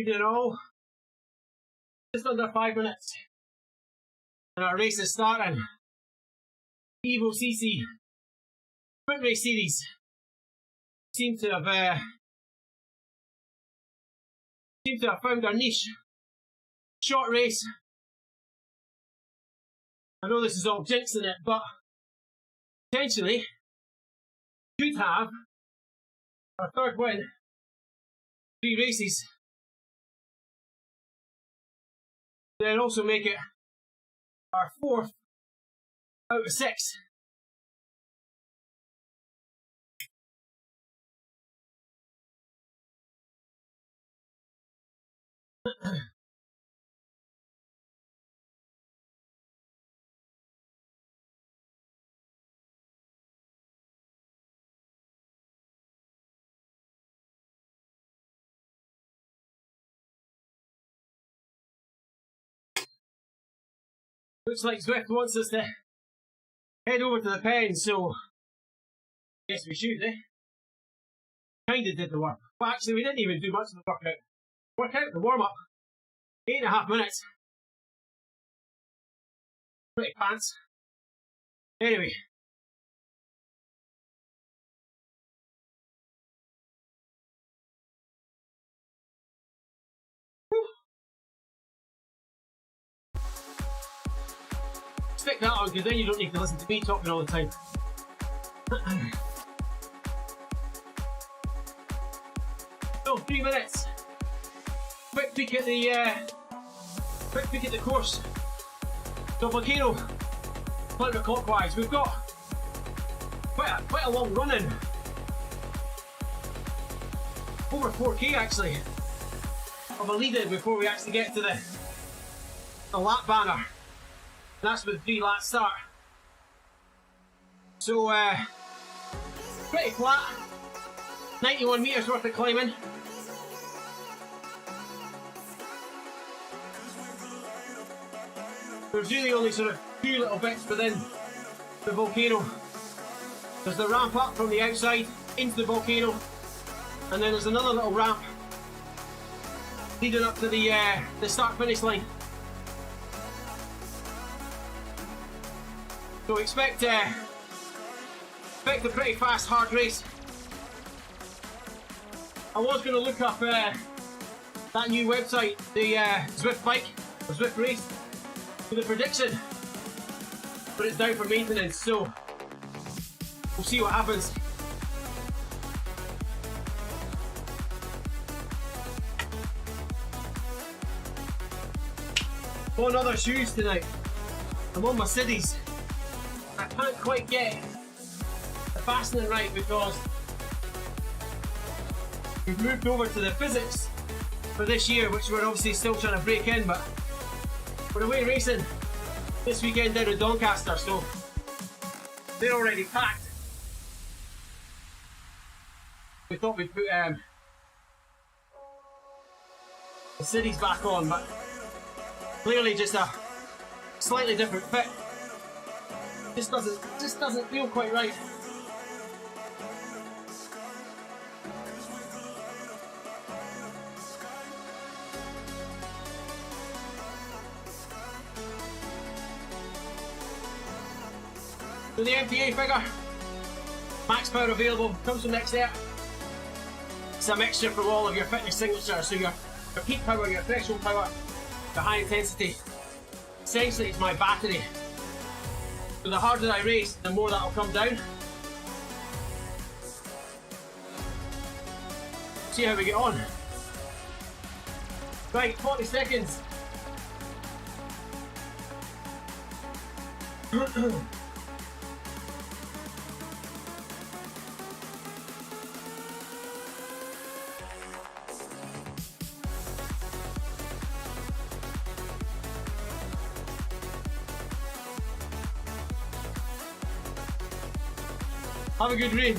evening all. Just under 5 minutes. And our race is starting. Evo CC Sprint Race Series. Seem to have found our niche. Short race. I know this is all jinxing it, but potentially could have our third win. 3 races. Then also make it our 4th out of 6. Looks like Zwift wants us to head over to the pen, so guess we should, eh? Kinda did the work. Well, actually, we didn't even do much of the workout. The warm-up. 8.5 minutes. Pretty pants. Anyway. Stick that on, because then you don't need to listen to me talking all the time. So 3 minutes. Quick peek at the course. So Volcano, counterclockwise. We've got quite a long run in. Over 4k actually of a lead in before we actually get to the lap banner. That's with 3 lap start. So pretty flat. 91 metres worth of climbing. There's really only sort of 2 little bits within the volcano. There's the ramp up from the outside into the volcano, and then there's another little ramp leading up to the start-finish line. So expect a pretty fast, hard race. I was going to look up that new website, the Zwift Bike, or Zwift Race, for the prediction, but it's down for maintenance, so we'll see what happens. On other shoes tonight. I'm on my Cities. I can't quite get the fastening right because we've moved over to the physics for this year, which we're obviously still trying to break in, but we're away racing this weekend down in Doncaster, so they're already packed. We thought we'd put the Cities back on, but clearly just a slightly different fit. Just doesn't feel quite right. So the MTA figure, max power available, comes from Xert. It's a mixture from all of your fitness signatures, so your peak power, your threshold power, the high intensity. Essentially it's my battery. So the harder I race, the more that'll come down. See how we get on. Right, 40 seconds. Have a good race.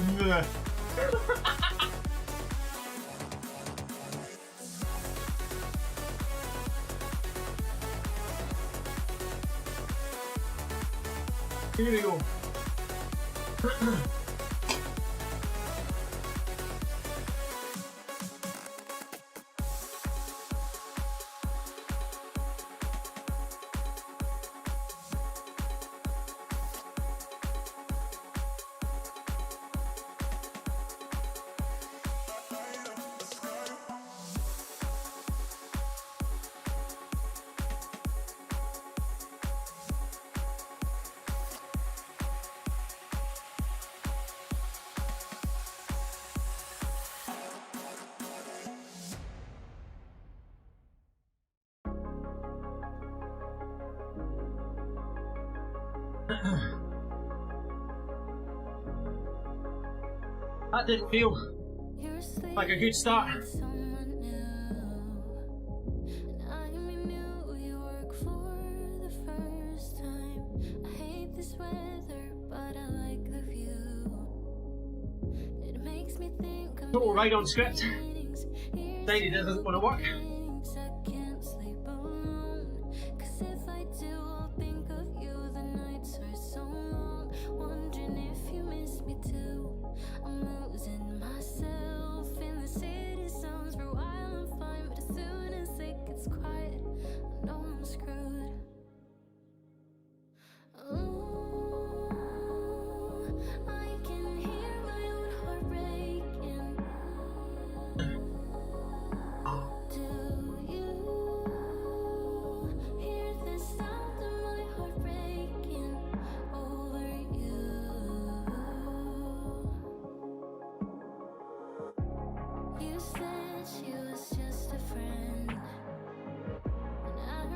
Here we go. That didn't feel like a good start. Total ride on script. Decided it doesn't want to work.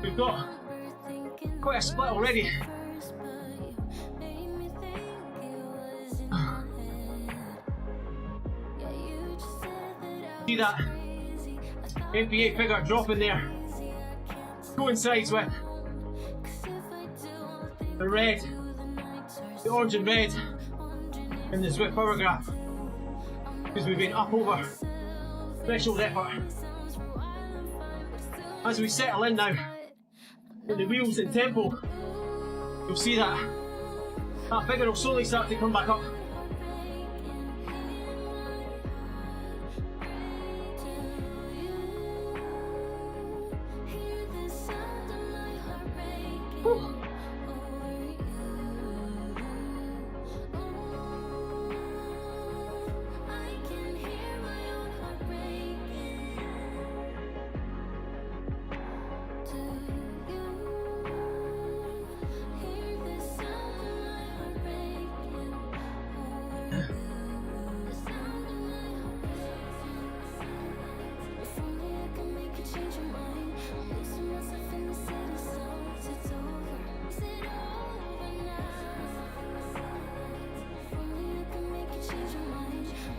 We've got quite a split already. See that MPA figure dropping there coincides with the red, the orange and red in the Zwift power graph, because we've been up over threshold effort. As we settle in now in the wheels and tempo, you'll see that figure will slowly start to come back up. Whew.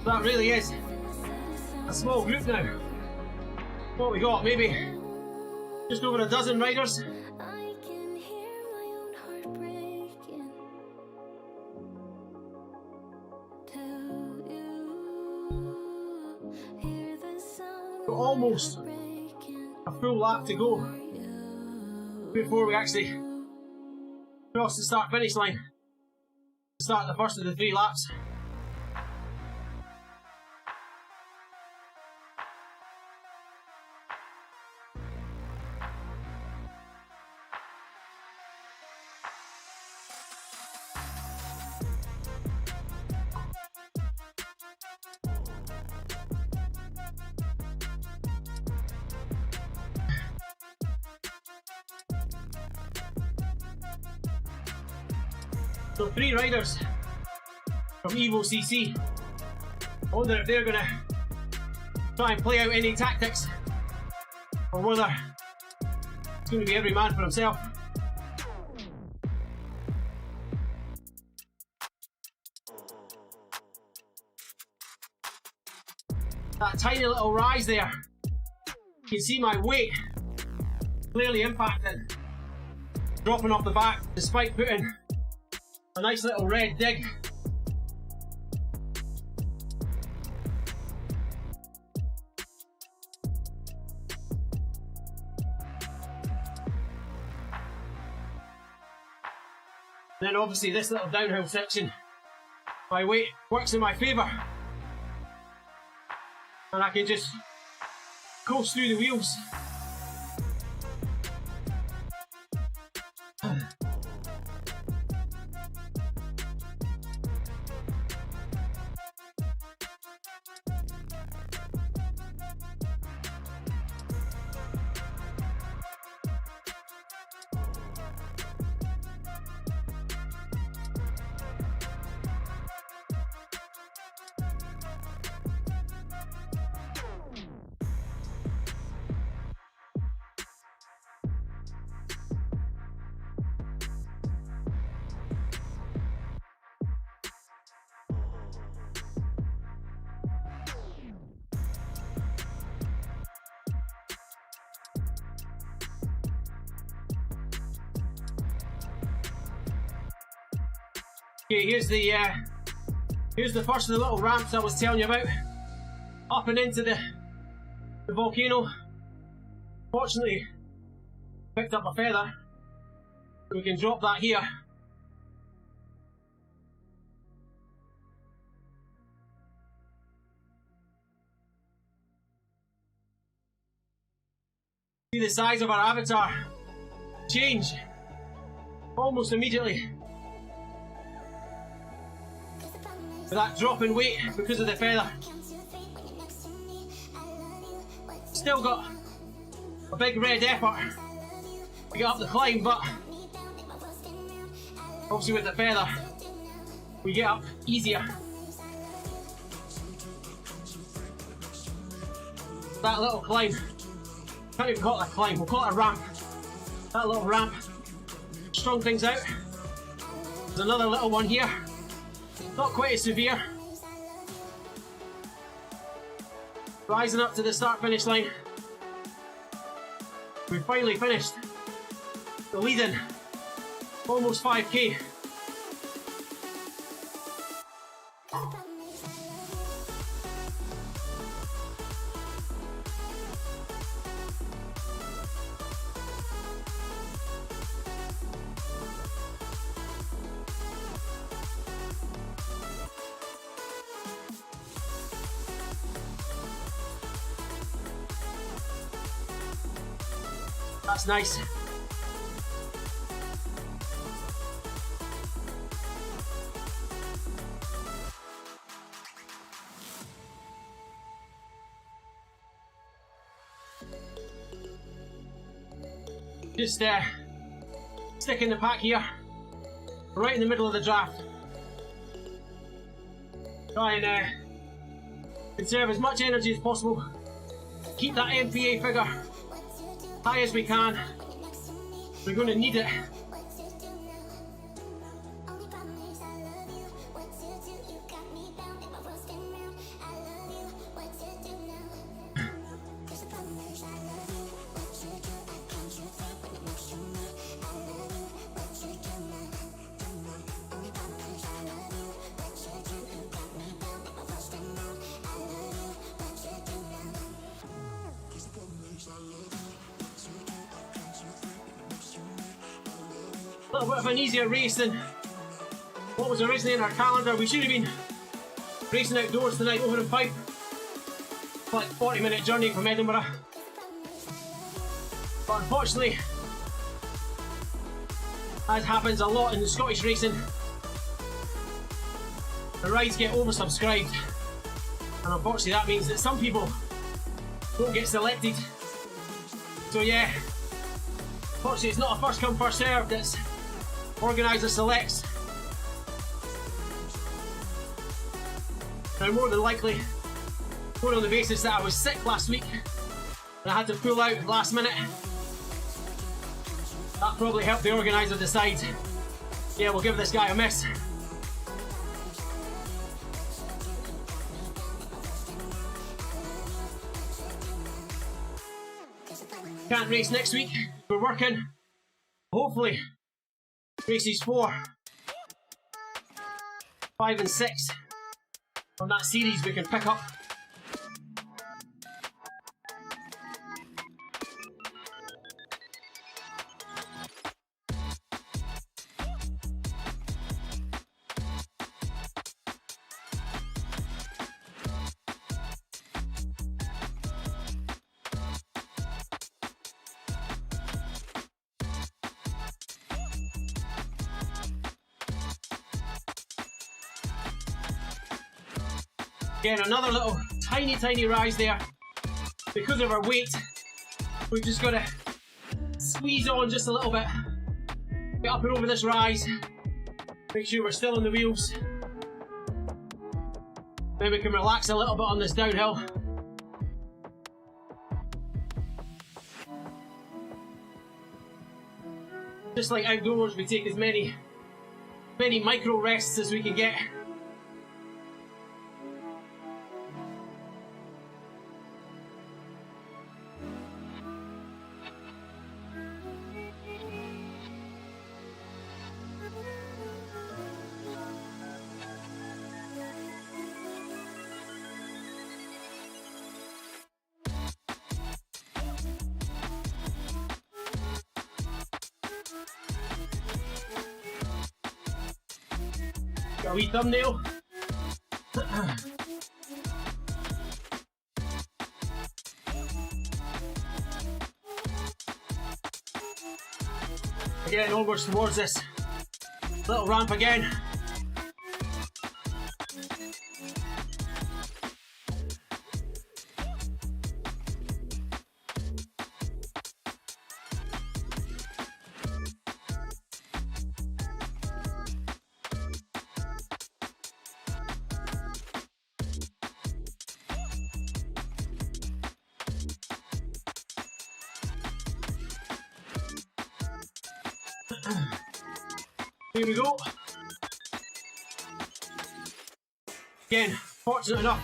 That really is a small group now. What we got, maybe just over a dozen riders. Got almost a full lap to go before we actually cross the start finish line. Start the first of the 3 laps. So 3 riders from Evo CC. I wonder if they're gonna try and play out any tactics, or whether it's gonna be every man for himself. That tiny little rise there, you can see my weight clearly impacted, dropping off the back despite putting a nice little red dig. Then obviously this little downhill section, my weight works in my favour, and I can just coast through the wheels. Okay, here's the first of the little ramps I was telling you about. Up and into the volcano. Fortunately, picked up a feather. We can drop that here. See the size of our avatar change almost immediately. With that drop in weight because of the feather. Still got a big red effort to get up the climb, but obviously with the feather we get up easier. That little climb, can't even call it a climb, we'll call it a ramp. That little ramp strung things out. There's another little one here, not quite as severe. Rising up to the start finish line. We finally finished the lead-in, almost 5k. That's nice. Just stick in the pack here, right in the middle of the draft. Try and conserve as much energy as possible. Keep that MPA figure high as we can. We're going to need it. A little bit of an easier race than what was originally in our calendar. We should have been racing outdoors tonight over in Pipe. It's like a 40-minute journey from Edinburgh. But unfortunately, as happens a lot in the Scottish racing, the rides get oversubscribed. And unfortunately that means that some people don't get selected. So yeah, unfortunately it's not a first come first served, it's organiser selects. Now more than likely, going on the basis that I was sick last week and I had to pull out last minute, that probably helped the organiser decide, yeah, we'll give this guy a miss. Can't race next week, we're working. Hopefully races 4, 5 and 6 on that series we can pick up. Again, another little tiny rise there. Because of our weight, we've just got to squeeze on just a little bit. Get up and over this rise. Make sure we're still on the wheels. Then we can relax a little bit on this downhill. Just like outdoors, we take as many micro rests as we can get. A wee thumbnail. Again, onwards towards this little ramp again. Here we go. Again, fortunate enough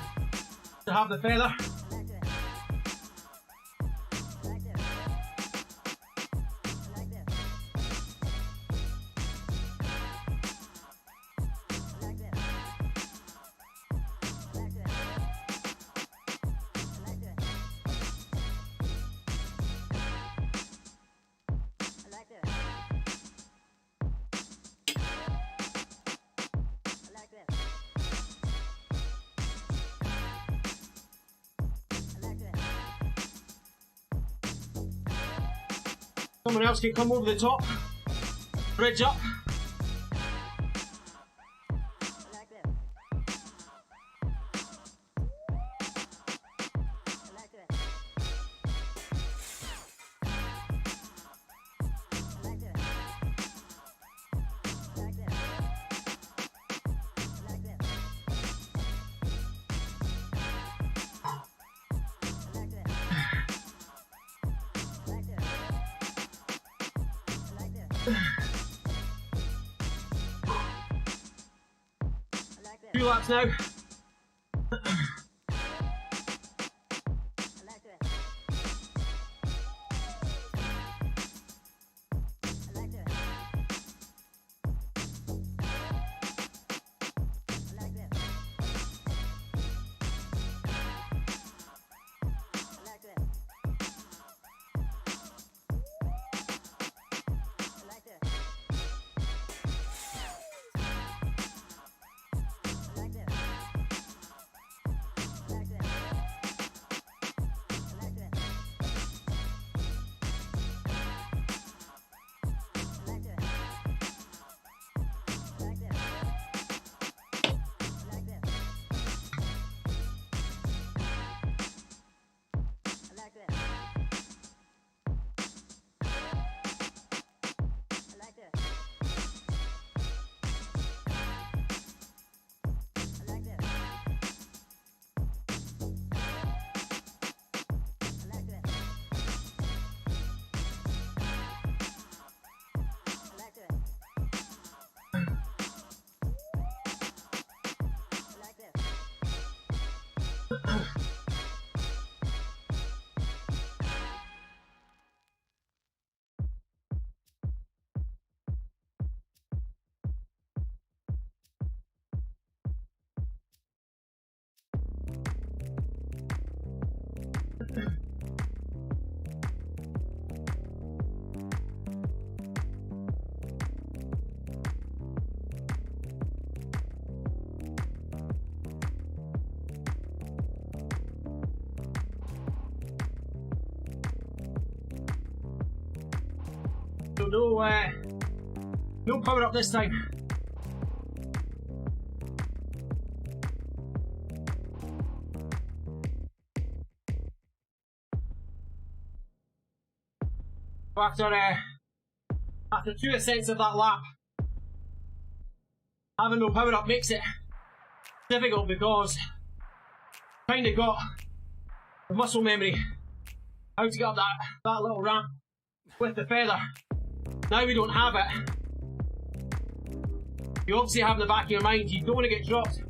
to have the feather. Someone else can come over the top, bridge up. Two laps now. So no power up this time. After two ascents of that lap, having no power up makes it difficult because kind of got the muscle memory how to get up that little ramp with the feather. Now we don't have it. You obviously have in the back of your mind you don't want to get dropped.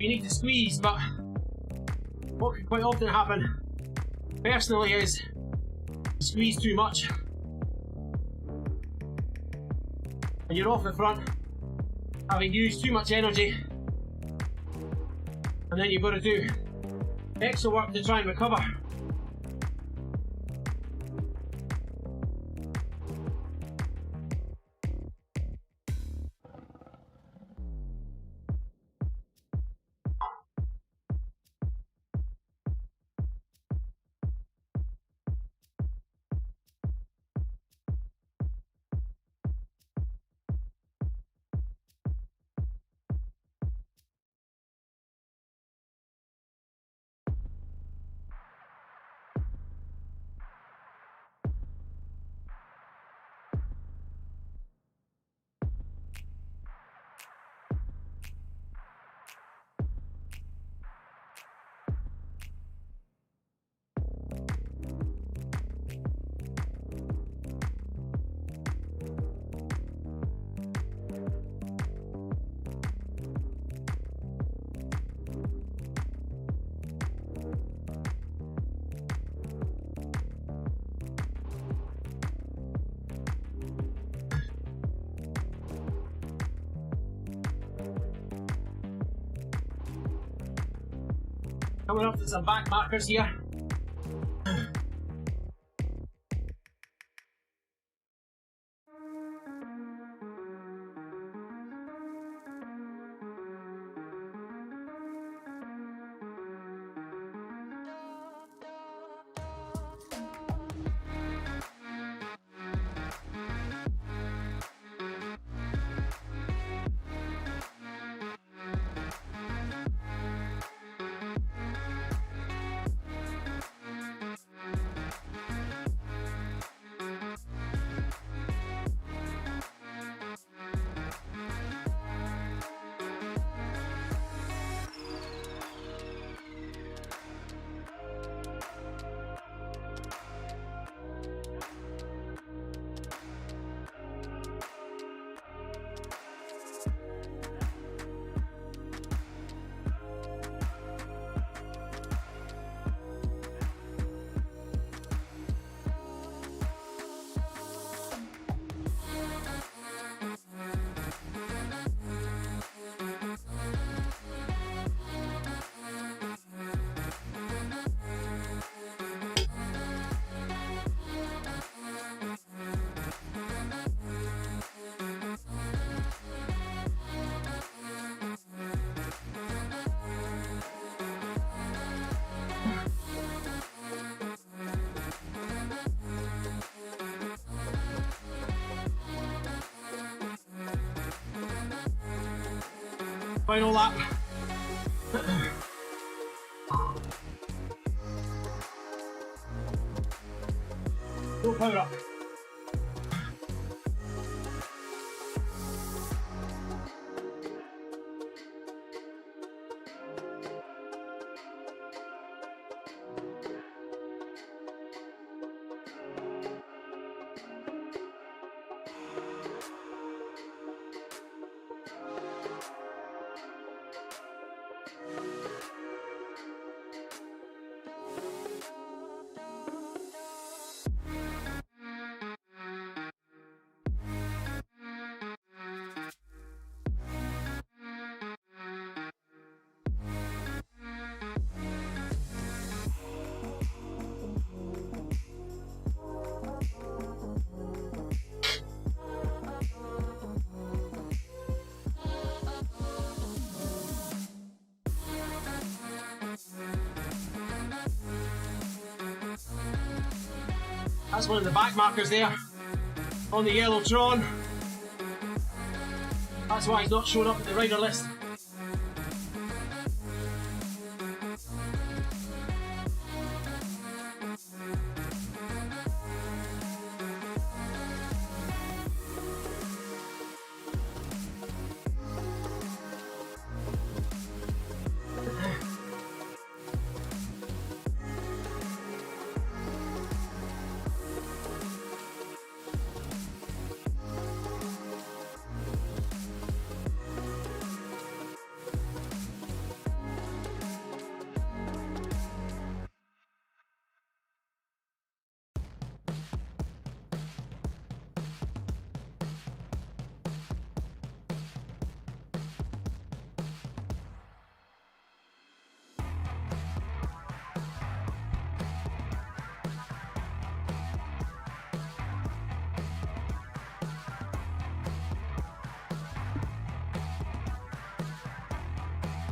You need to squeeze, but what can quite often happen personally is you squeeze too much and you're off the front, having used too much energy, and then you've got to do extra work to try and recover. Coming up to some back markers here. Final lap. Go power up. That's one of the back markers there on the yellow Tron. That's why he's not showing up at the rider list.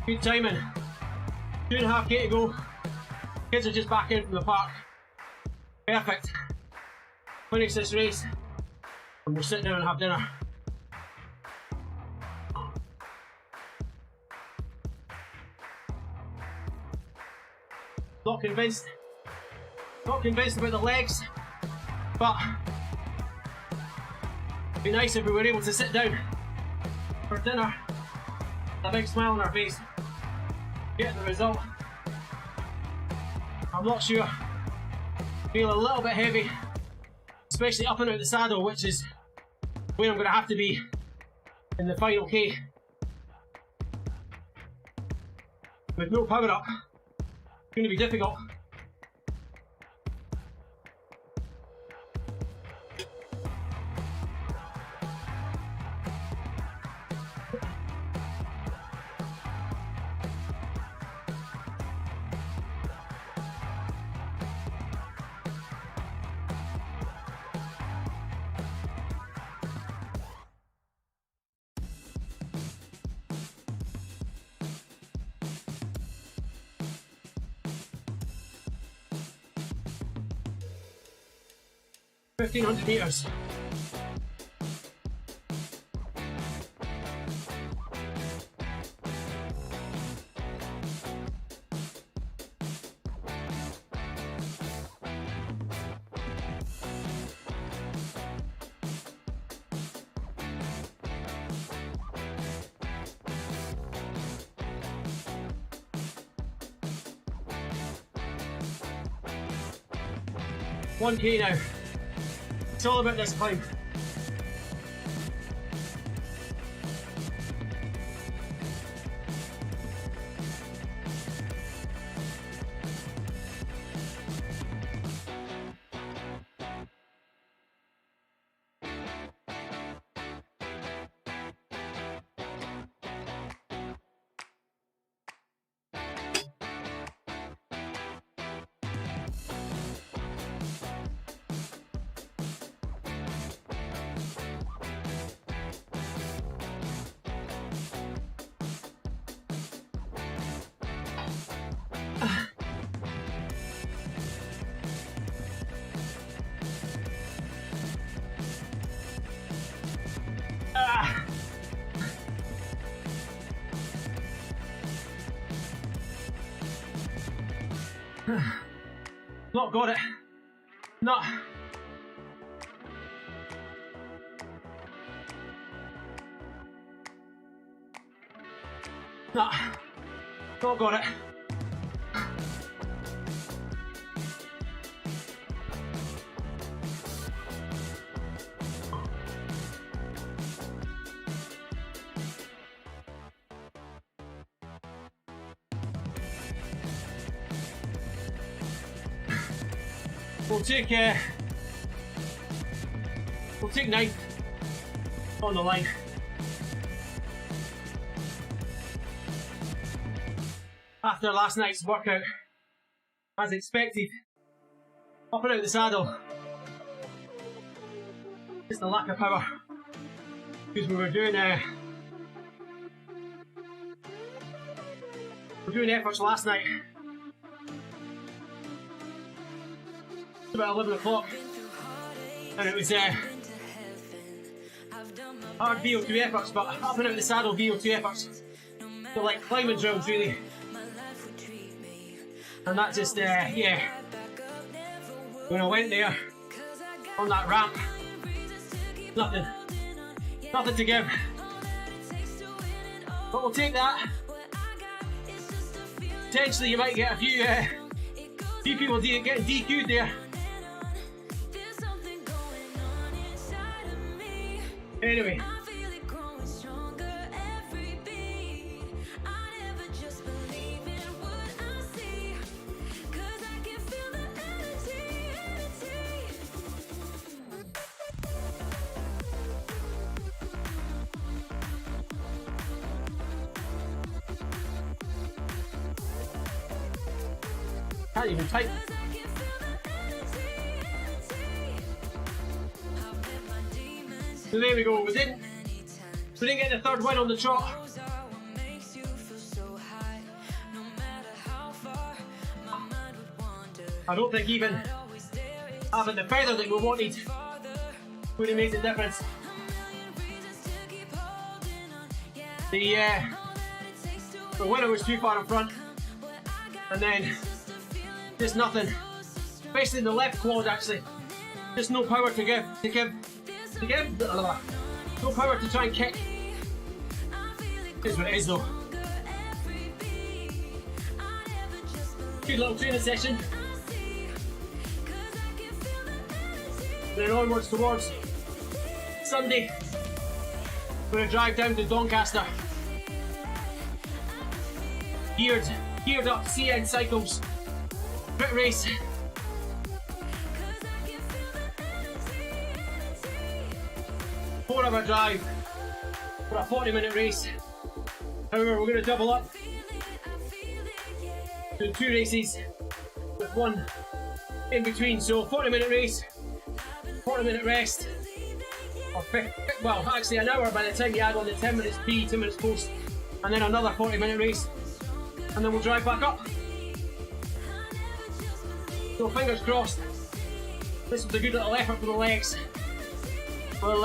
Good timing. 2.5K to go. Kids are just back in from the park. Perfect. Finish this race and we'll sit down and have dinner. Not convinced about the legs, but it'd be nice if we were able to sit down for dinner with a big smile on our face, get the result. I'm not sure. Feel a little bit heavy, especially up and out the saddle, which is where I'm going to have to be in the final K. With no power up, it's going to be difficult. 1500 meters. One K now. It's all about this climb. Not got it. Not. Not got it. We'll take 9th on the line. After last night's workout, as expected, up and out the saddle. Just the lack of power, because we were doing efforts last night. About 11 o'clock, and it was hard VO2 efforts, but up and out the saddle VO2 efforts. So like climbing drills really, and that just yeah. When I went there on that ramp, nothing to give. But we'll take that. Potentially you might get a few people getting DQ'd there. Anyway. Can't even type. So there we go, we didn't get the third win on the trot. I don't think even having the feather that we wanted would have made a difference. The winner was too far in front, and then just nothing, especially in the left quad actually. Just no power to give, no power to try and kick. Is what it is though. Good little training session. Then onwards towards Sunday. We're going to drive down to Doncaster. Geared up CN Cycles. Crit race. Four-hour drive for a 40-minute race. However, we're going to double up, do 2 races with 1 in between. So 40-minute race, 40-minute rest, or well, actually an hour by the time you add on the 10 minutes pre, 2 minutes post, and then another 40-minute race, and then we'll drive back up. So fingers crossed, This was a good little effort for the legs. We'll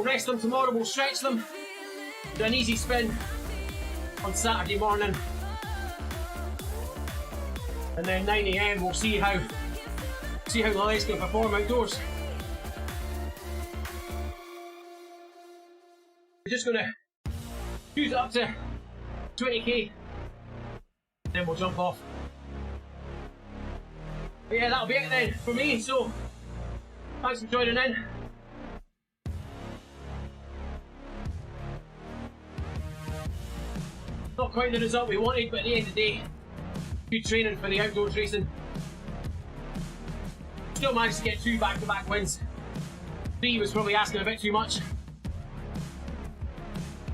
rest them tomorrow, we'll stretch them. Do an easy spin on Saturday morning. And then 9 AM we'll see how the legs can perform outdoors. We're just gonna use it up to 20k, then we'll jump off. But yeah, that'll be it then for me, so thanks for joining in. Not quite the result we wanted, but at the end of the day, good training for the outdoors racing. Still managed to get 2 back-to-back wins. 3 was probably asking a bit too much.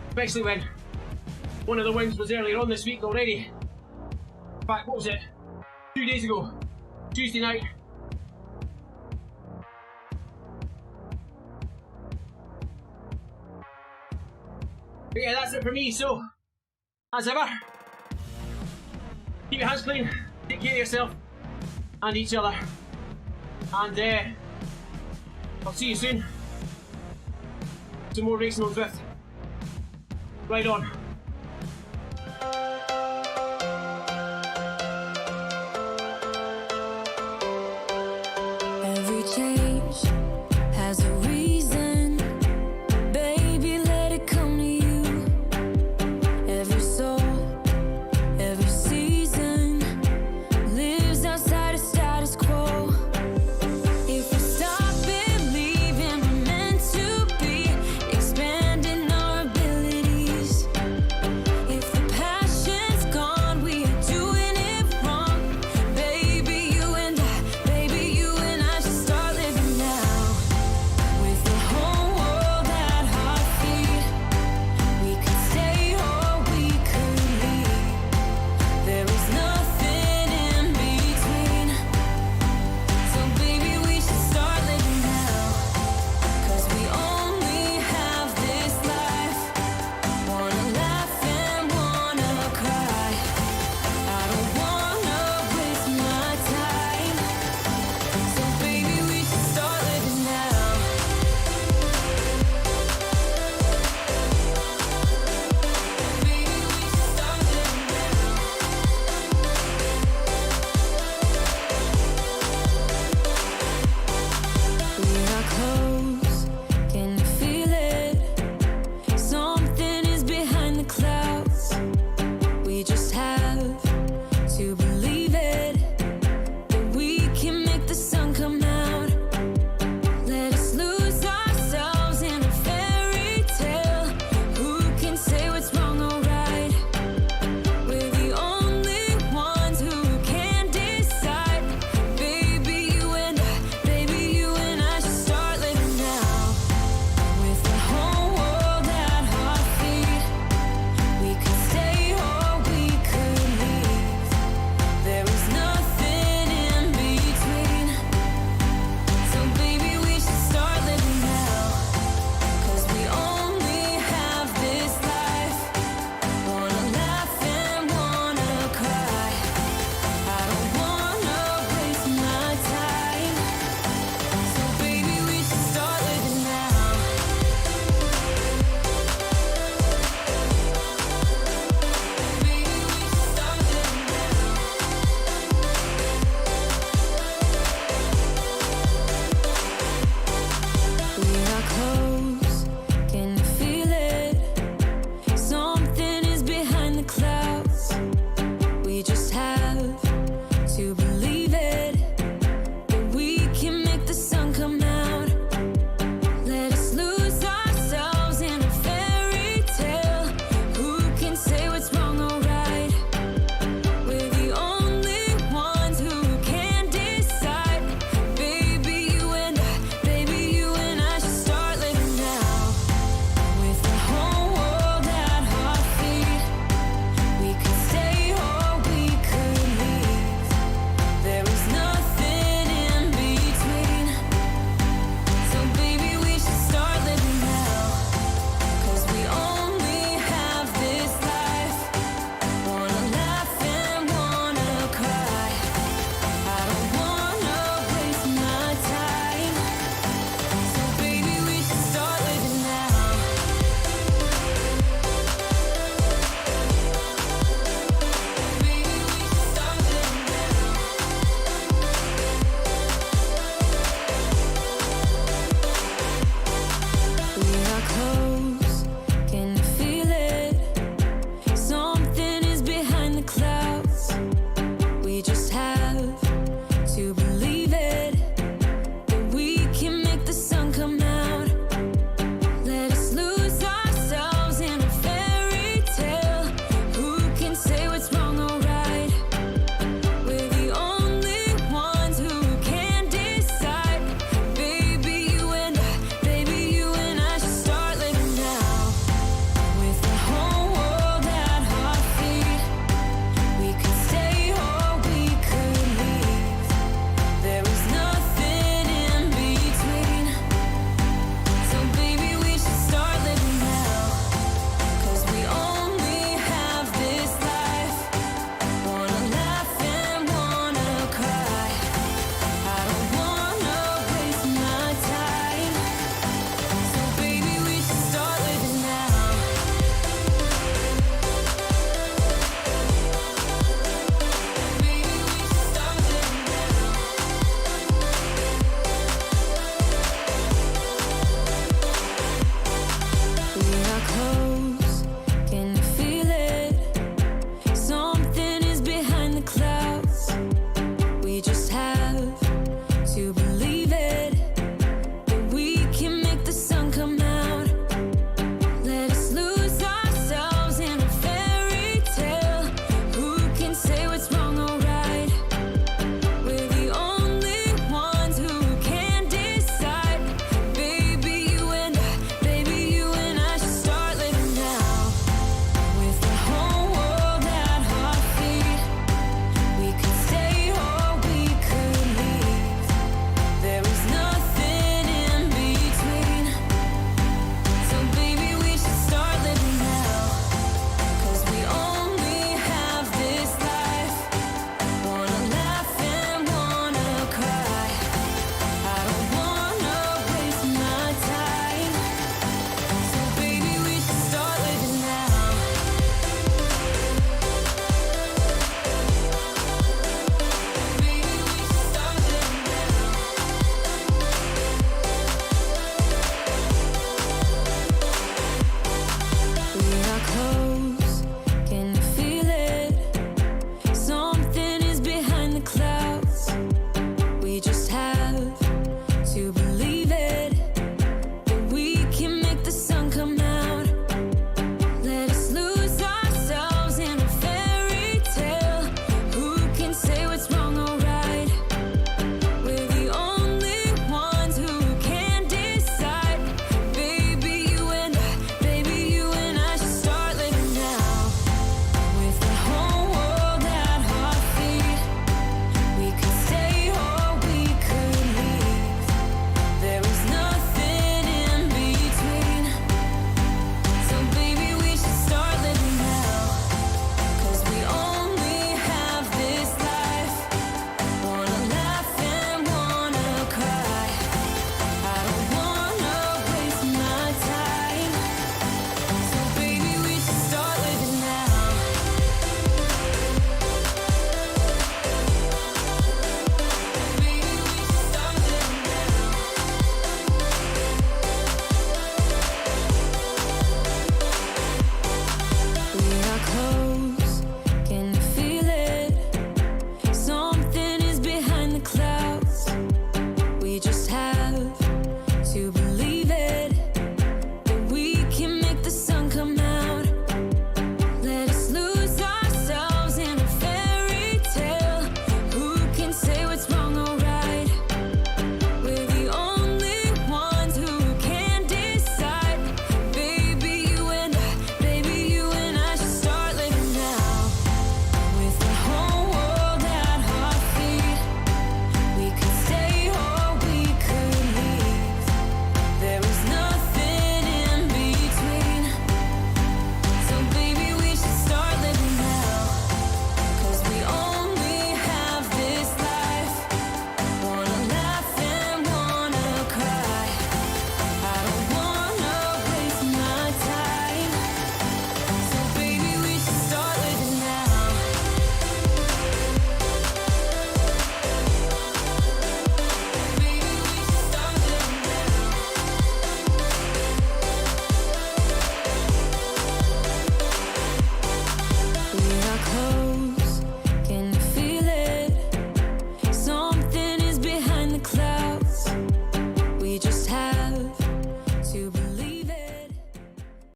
Especially when one of the wins was earlier on this week already. In fact, what was it? 2 days ago, Tuesday night. But yeah, that's it for me, so as ever, keep your hands clean, take care of yourself and each other, and I'll see you soon. Some more racing on Zwift. Right on.